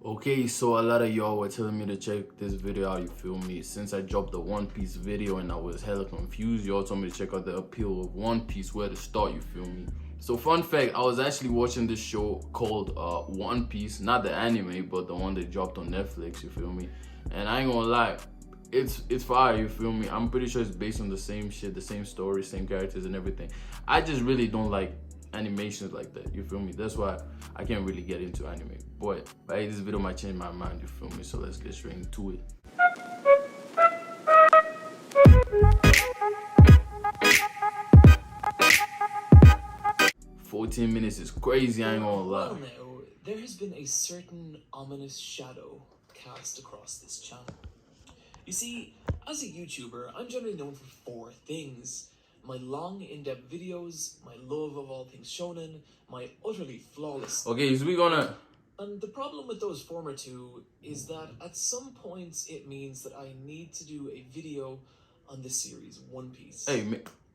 Okay, so a lot of y'all were telling me to check this video out, you feel me? Since I dropped the One Piece video and I was hella confused, y'all told me to check out the appeal of One Piece, where to start, you feel me? So fun fact, I was actually watching this show called One Piece, not the anime, but the one that dropped on Netflix, you feel me? And I ain't gonna lie, it's fire, you feel me? I'm pretty sure it's based on the same shit, the same story, same characters and everything. I just really don't like animations like that, you feel me? That's why I can't really get into anime. But hey, this video might change my mind, you feel me? So let's get straight into it. "14 minutes is crazy, I ain't gonna lie." Well, now, there has been a certain ominous shadow cast across this channel. You see, as a YouTuber, I'm generally known for four things: my long, in-depth videos, my love of all things shonen, my utterly flawless. Okay, so we gonna. And the problem with those former two is that at some points it means that I need to do a video on the series One Piece. Hey,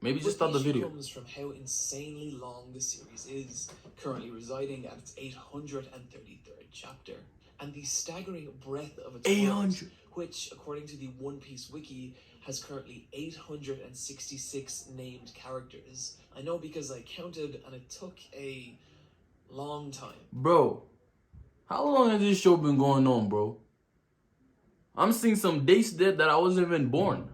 maybe just start the video. Comes from how insanely long the series is, currently residing at its 833rd chapter, and the staggering breadth of its 800, which, according to the One Piece wiki, has currently 866 named characters. I know because I counted, and it took a long time. bro. How long has this show been going on, bro? I'm seeing some dates there that I wasn't even born.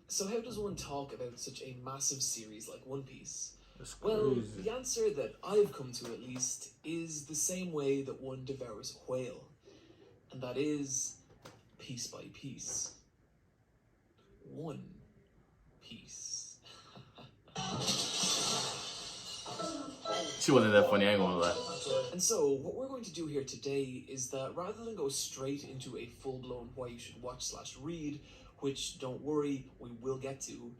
So how does one talk about such a massive series like One Piece? That's Well, crazy. the answer that I've come to, at least, is the same way that one devours a whale, and that is piece by piece. One Piece. She wasn't that funny, I ain't gonna lie. And so, what we're going to do here today is that rather than go straight into a full-blown why you should watch/read, which, don't worry, we will get to,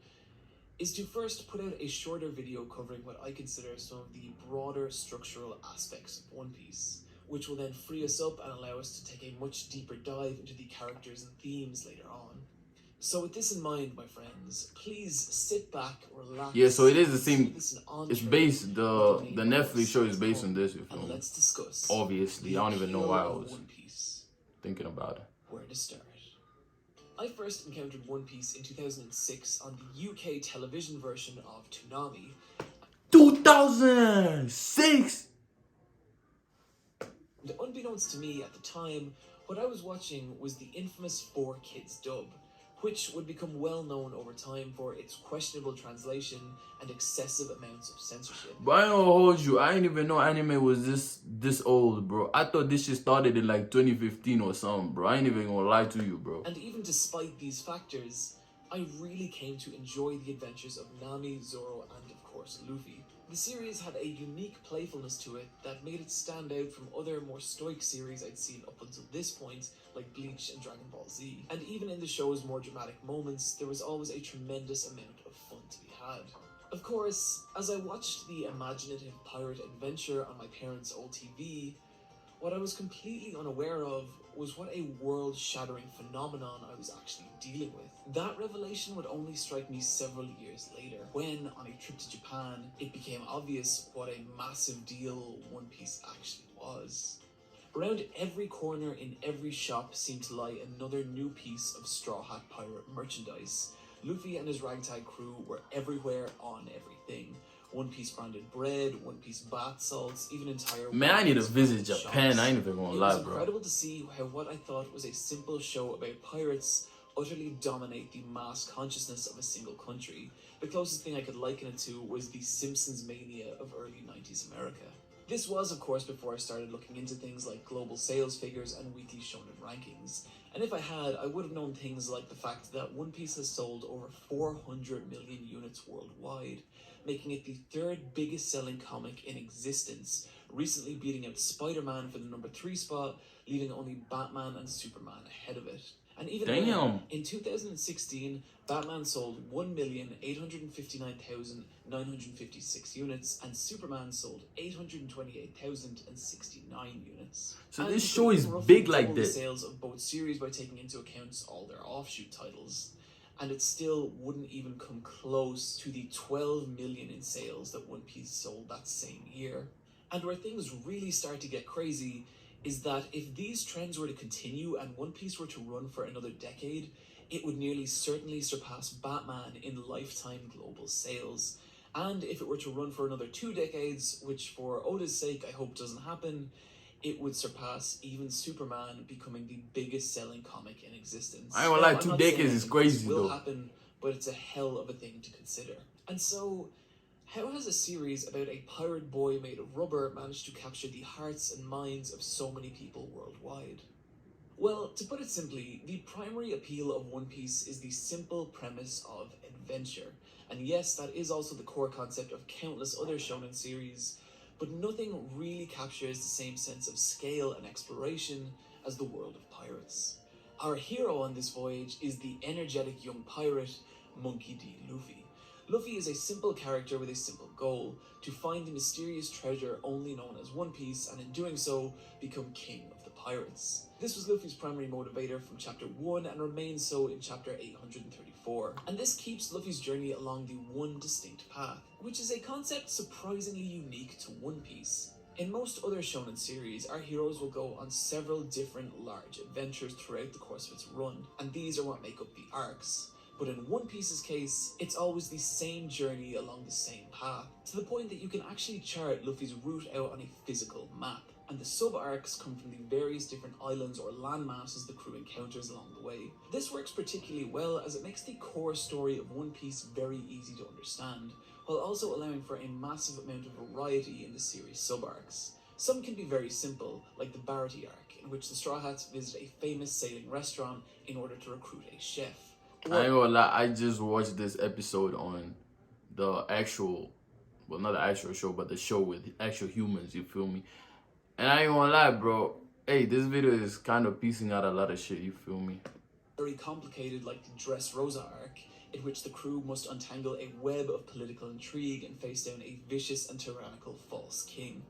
is to first put out a shorter video covering what I consider some of the broader structural aspects of One Piece, which will then free us up and allow us to take a much deeper dive into the characters and themes later on. So with this in mind, my friends, please sit back, relax. Yeah, so it is the same. It's based, the Netflix show is based on this, you feel me? Let's discuss. Obviously, I don't even know why I was One Piece. thinking about it. Where to start? I first encountered One Piece in 2006 on the UK television version of Toonami. 2006! And unbeknownst to me at the time, what I was watching was the infamous 4Kids dub, which would become well known over time for its questionable translation and excessive amounts of censorship. But I ain't gonna hold you, I didn't even know anime was this old, bro. I thought this shit started in like 2015 or something, bro. I ain't even gonna lie to you, bro. And even despite these factors, I really came to enjoy the adventures of Nami, Zoro, and of course Luffy. The series had a unique playfulness to it that made it stand out from other more stoic series I'd seen up until this point, like Bleach and Dragon Ball Z. And even in the show's more dramatic moments, there was always a tremendous amount of fun to be had. Of course, as I watched the imaginative pirate adventure on my parents' old TV, what I was completely unaware of was what a world-shattering phenomenon I was actually dealing with. That revelation would only strike me several years later, when, on a trip to Japan, it became obvious what a massive deal One Piece actually was. Around every corner in every shop seemed to lie another new piece of Straw Hat Pirate merchandise. Luffy and his ragtag crew were everywhere on everything. One Piece branded bread, One Piece bath salts, even entire... Man, I need to visit Japan, I ain't even gonna lie, bro. It was incredible to see how what I thought was a simple show about pirates utterly dominate the mass consciousness of a single country. The closest thing I could liken it to was the Simpsons mania of early 90s America. This was, of course, before I started looking into things like global sales figures and weekly shonen rankings. And if I had, I would have known things like the fact that One Piece has sold over 400 million units worldwide, making it the third biggest selling comic in existence, recently beating out Spider-Man for the number 3 spot, leaving only Batman and Superman ahead of it. And even then, in 2016, Batman sold 1,859,956 units, and Superman sold 828,069 units. So this show is big like this. Sales of both series by taking into account all their offshoot titles, and it still wouldn't even come close to the 12 million in sales that One Piece sold that same year. And where things really start to get crazy is that if these trends were to continue and One Piece were to run for another decade, it would nearly certainly surpass Batman in lifetime global sales. And if it were to run for another 2 decades, which for Oda's sake I hope doesn't happen, it would surpass even Superman, becoming the biggest selling comic in existence. I ain't gonna lie, 2 decades is crazy though. It will though. happen, but it's a hell of a thing to consider. And so, how has a series about a pirate boy made of rubber managed to capture the hearts and minds of so many people worldwide? Well, to put it simply, the primary appeal of One Piece is the simple premise of adventure. And yes, that is also the core concept of countless other shonen series, but nothing really captures the same sense of scale and exploration as the world of pirates. Our hero on this voyage is the energetic young pirate, Monkey D. Luffy. Luffy is a simple character with a simple goal, to find the mysterious treasure only known as One Piece, and in doing so, become king of the pirates. This was Luffy's primary motivator from chapter 1 and remains so in chapter 834. And this keeps Luffy's journey along the one distinct path, which is a concept surprisingly unique to One Piece. In most other shonen series, our heroes will go on several different large adventures throughout the course of its run, and these are what make up the arcs. But in One Piece's case, it's always the same journey along the same path, to the point that you can actually chart Luffy's route out on a physical map. And the sub-arcs come from the various different islands or landmasses the crew encounters along the way. This works particularly well as it makes the core story of One Piece very easy to understand, while also allowing for a massive amount of variety in the series sub-arcs. Some can be very simple, like the Barty arc, in which the Straw Hats visit a famous sailing restaurant in order to recruit a chef. I ain't gonna lie, I just watched this episode on the actual, well, not the actual show, but the show with actual humans, you feel me? And I ain't gonna lie, bro. Hey, this video is kind of piecing out a lot of shit, you feel me? Very complicated, like the Dressrosa arc, in which the crew must untangle a web of political intrigue and face down a vicious and tyrannical false king.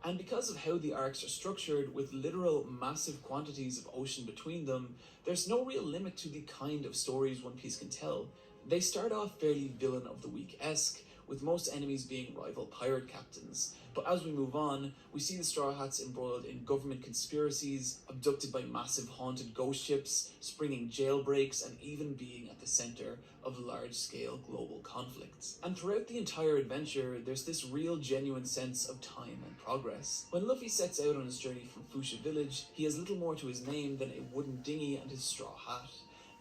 And because of how the arcs are structured, with literal massive quantities of ocean between them, there's no real limit to the kind of stories One Piece can tell. They start off fairly villain of the week-esque, with most enemies being rival pirate captains. But as we move on, we see the Straw Hats embroiled in government conspiracies, abducted by massive haunted ghost ships, springing jailbreaks, and even being at the center of large-scale global conflicts. And throughout the entire adventure, there's this real genuine sense of time and progress. When Luffy sets out on his journey from Fuchsia Village, he has little more to his name than a wooden dinghy and his straw hat.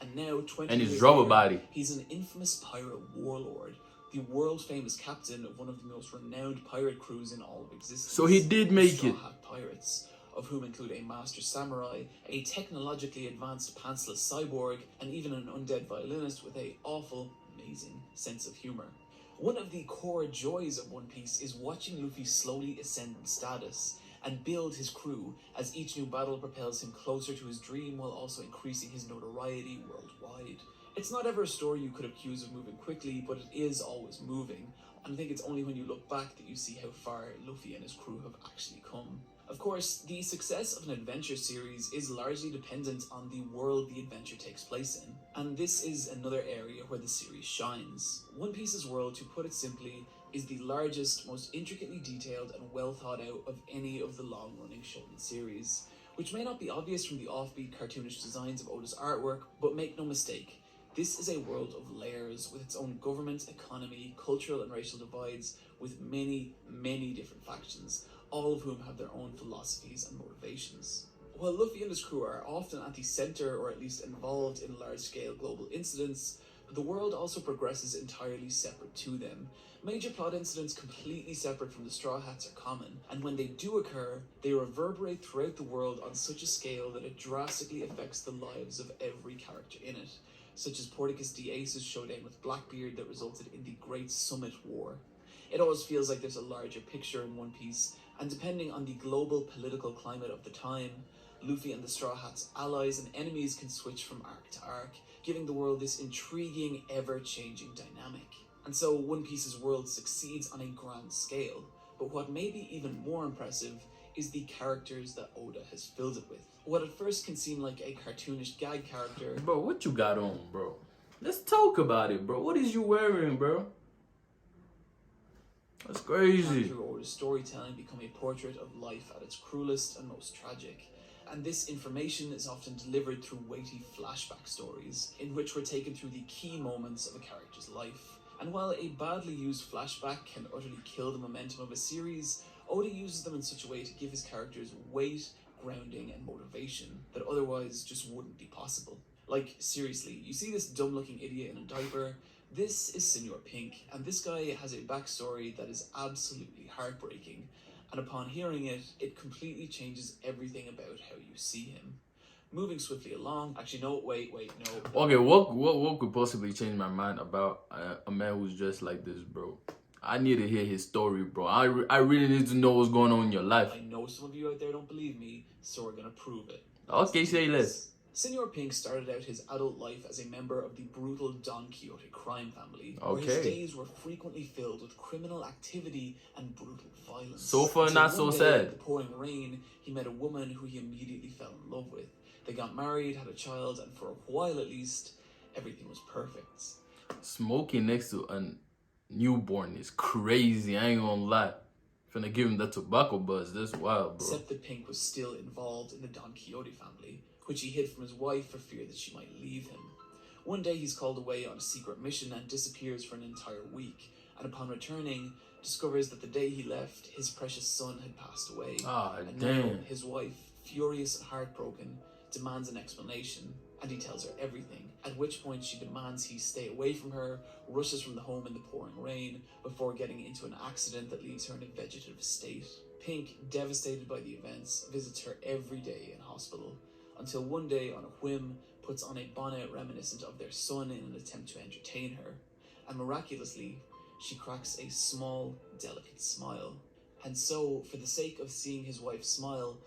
And now, 20 And his years rubber later, body. he's an infamous pirate warlord, the world-famous captain of one of the most renowned pirate crews in all of existence. So he did make Straw it. Hat Pirates, of whom include a master samurai, a technologically advanced pantsless cyborg, and even an undead violinist with a awful, amazing sense of humor. One of the core joys of One Piece is watching Luffy slowly ascend in status and build his crew, as each new battle propels him closer to his dream while also increasing his notoriety worldwide. It's not ever a story you could accuse of moving quickly, but it is always moving, and I think it's only when you look back that you see how far Luffy and his crew have actually come. Of course, the success of an adventure series is largely dependent on the world the adventure takes place in, and this is another area where the series shines. One Piece's world, to put it simply, is the largest, most intricately detailed and well thought out of any of the long-running shonen series, which may not be obvious from the offbeat cartoonish designs of Oda's artwork, but make no mistake, this is a world of layers, with its own government, economy, cultural and racial divides, with many, many different factions, all of whom have their own philosophies and motivations. While Luffy and his crew are often at the center, or at least involved in large-scale global incidents, the world also progresses entirely separate to them. Major plot incidents completely separate from the Straw Hats are common, and when they do occur, they reverberate throughout the world on such a scale that it drastically affects the lives of every character in it, such as Porticus D. Ace's showdown with Blackbeard that resulted in the Great Summit War. It always feels like there's a larger picture in One Piece, and depending on the global political climate of the time, Luffy and the Straw Hats' allies and enemies can switch from arc to arc, giving the world this intriguing, ever-changing dynamic. And so One Piece's world succeeds on a grand scale, but what may be even more impressive is the characters that Oda has filled it with. What at first can seem like a cartoonish gag character... Bro, what you got on, bro? Let's talk about it, bro. What is you wearing, bro? That's Can, crazy. through Oda's storytelling, become a portrait of life at its cruelest and most tragic. And this information is often delivered through weighty flashback stories, in which we're taken through the key moments of a character's life. And while a badly used flashback can utterly kill the momentum of a series, Oda uses them in such a way to give his characters weight, grounding, and motivation that otherwise just wouldn't be possible. Like, seriously, you see this dumb-looking idiot in a diaper? This is Senor Pink, and this guy has a backstory that is absolutely heartbreaking, and upon hearing it, it completely changes everything about how you see him. Moving swiftly along, actually no, wait, no. Okay, what could possibly change my mind about a man who's just like this, bro? I need to hear his story, bro. I really need to know what's going on in your life. I know some of you out there don't believe me, so we're gonna prove it. Okay, say less. Senor Pink started out his adult life as a member of the brutal Don Quixote crime family, where his Okay. days were frequently filled with criminal activity and brutal violence. So far, Until not so one day, sad. in the pouring rain, he met a woman who he immediately fell in love with. They got married, had a child, and for a while at least, everything was perfect. Smoking next to a newborn is crazy. I ain't gonna lie. Finna give him the tobacco buzz. That's wild, bro. Except that Pink was still involved in the Don Quixote family, which he hid from his wife for fear that she might leave him. One day he's called away on a secret mission and disappears for an entire week, and upon returning, discovers that the day he left, his precious son had passed away. Ah, And now damn. his wife, furious and heartbroken, demands an explanation, and he tells her everything, at which point she demands he stay away from her, rushes from the home in the pouring rain, before getting into an accident that leaves her in a vegetative state. Pink, devastated by the events, visits her every day in hospital, until one day, on a whim, puts on a bonnet reminiscent of their son in an attempt to entertain her, and miraculously, she cracks a small, delicate smile. And so, for the sake of seeing his wife smile,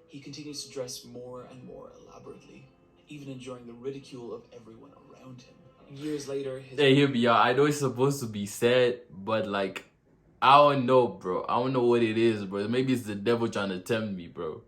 he continues to dress more and more elaborately, even enjoying the ridicule of everyone around him. Years later, his Hey, hear me out. I know it's supposed to be sad, but like, I don't know, bro. I don't know what it is, bro. Maybe it's the devil trying to tempt me, bro.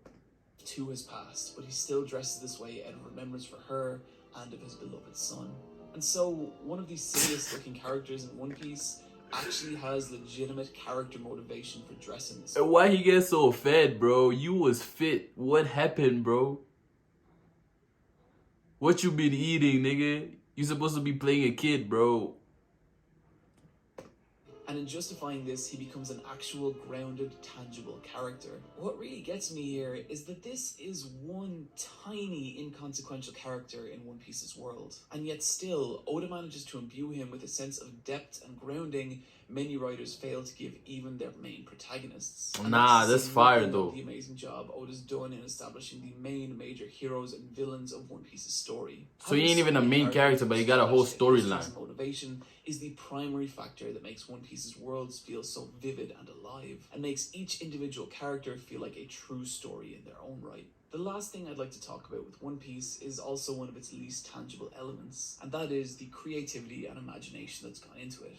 too has passed, but he still dresses this way out of remembrance for her and of his beloved son. And so, one of these silliest-looking characters in One Piece actually has legitimate character motivation for dressing this way. And why he get so fat, bro? You was fit. What happened, bro? What you been eating, nigga? You supposed to be playing a kid, bro. And in justifying this, he becomes an actual grounded, tangible character. What really gets me here is that this is one tiny, inconsequential character in One Piece's world. And yet still, Oda manages to imbue him with a sense of depth and grounding many writers fail to give even their main protagonists. And Nah, that's saying fire, nothing of though. the amazing job Oda's done in establishing the main major heroes and villains of One Piece's story. So he ain't even a main character, but he got a whole storyline. Motivation is the primary factor that makes One Piece's worlds feel so vivid and alive, and makes each individual character feel like a true story in their own right. The last thing I'd like to talk about with One Piece is also one of its least tangible elements, and that is the creativity and imagination that's gone into it.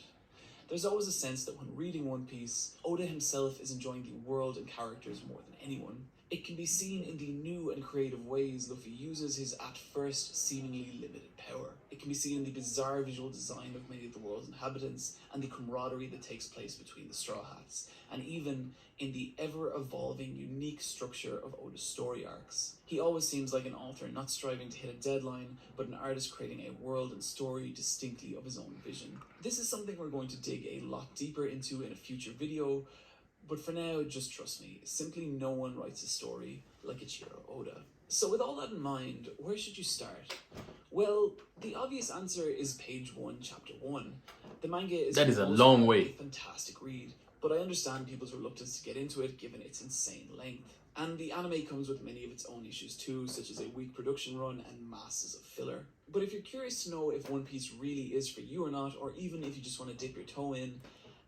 There's always a sense that when reading One Piece, Oda himself is enjoying the world and characters more than anyone. It can be seen in the new and creative ways Luffy uses his at first seemingly limited power. It can be seen in the bizarre visual design of many of the world's inhabitants and the camaraderie that takes place between the Straw Hats, and even in the ever-evolving, unique structure of Oda's story arcs. He always seems like an author not striving to hit a deadline, but an artist creating a world and story distinctly of his own vision. This is something we're going to dig a lot deeper into in a future video, but for now, just trust me, simply no one writes a story like Ichiro Oda. So with all that in mind, where should you start? Well, the obvious answer is page 1, chapter 1. The manga is That is for a the most long part way. a fantastic read, but I understand people's reluctance to get into it given its insane length. And the anime comes with many of its own issues too, such as a weak production run and masses of filler. But if you're curious to know if One Piece really is for you or not, or even if you just want to dip your toe in,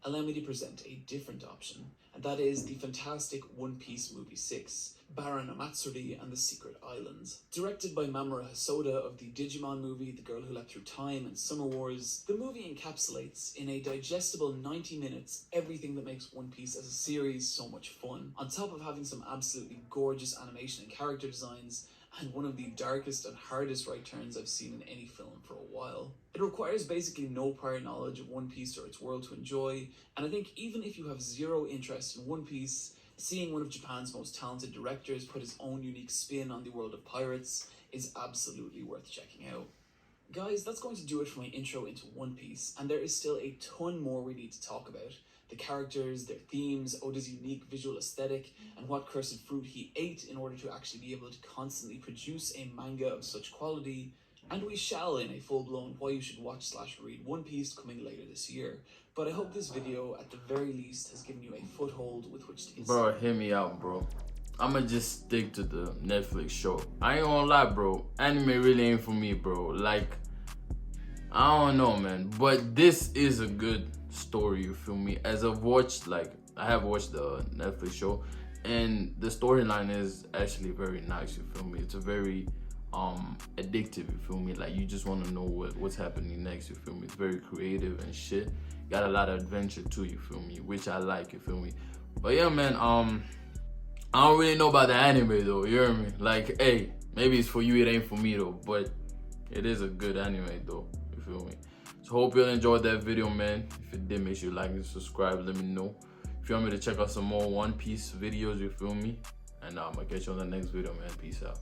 allow me to present a different option, and that is the fantastic One Piece Movie 6, Baron Amatsuri and the Secret Islands. Directed by Mamoru Hosoda of the Digimon movie The Girl Who Leapt Through Time and Summer Wars, the movie encapsulates, in a digestible 90 minutes, everything that makes One Piece as a series so much fun, on top of having some absolutely gorgeous animation and character designs, and one of the darkest and hardest right turns I've seen in any film for a while. It requires basically no prior knowledge of One Piece or its world to enjoy, and I think even if you have zero interest in One Piece, seeing one of Japan's most talented directors put his own unique spin on the world of pirates is absolutely worth checking out. Guys, that's going to do it for my intro into One Piece, and there is still a ton more we need to talk about. The characters, their themes, Oda's unique visual aesthetic, and what cursed fruit he ate in order to actually be able to constantly produce a manga of such quality, and we shall in a full-blown why you should watch/read One Piece coming later this year. But I hope this video, at the very least, has given you a foothold with which to get Bro, hear me out, bro. I'ma just stick to the Netflix show. I ain't gonna lie, bro. Anime really ain't for me, bro. Like, I don't know, man. But this is a good story, you feel me? As I've watched, like, I have watched the Netflix show, and the storyline is actually very nice, you feel me? It's a very addictive, you feel me? Like, you just want to know what's happening next, you feel me? It's very creative and shit. Got a lot of adventure too, you feel me? Which I like, you feel me? But yeah, man, I don't really know about the anime though, you hear me? Like, hey, maybe it's for you, it ain't for me though, but it is a good anime though, you feel me? So hope you all enjoyed that video, man. If it did, make sure you like and subscribe, let me know. If you want me to check out some more One Piece videos, you feel me? And I'm gonna catch you on the next video, man. Peace out.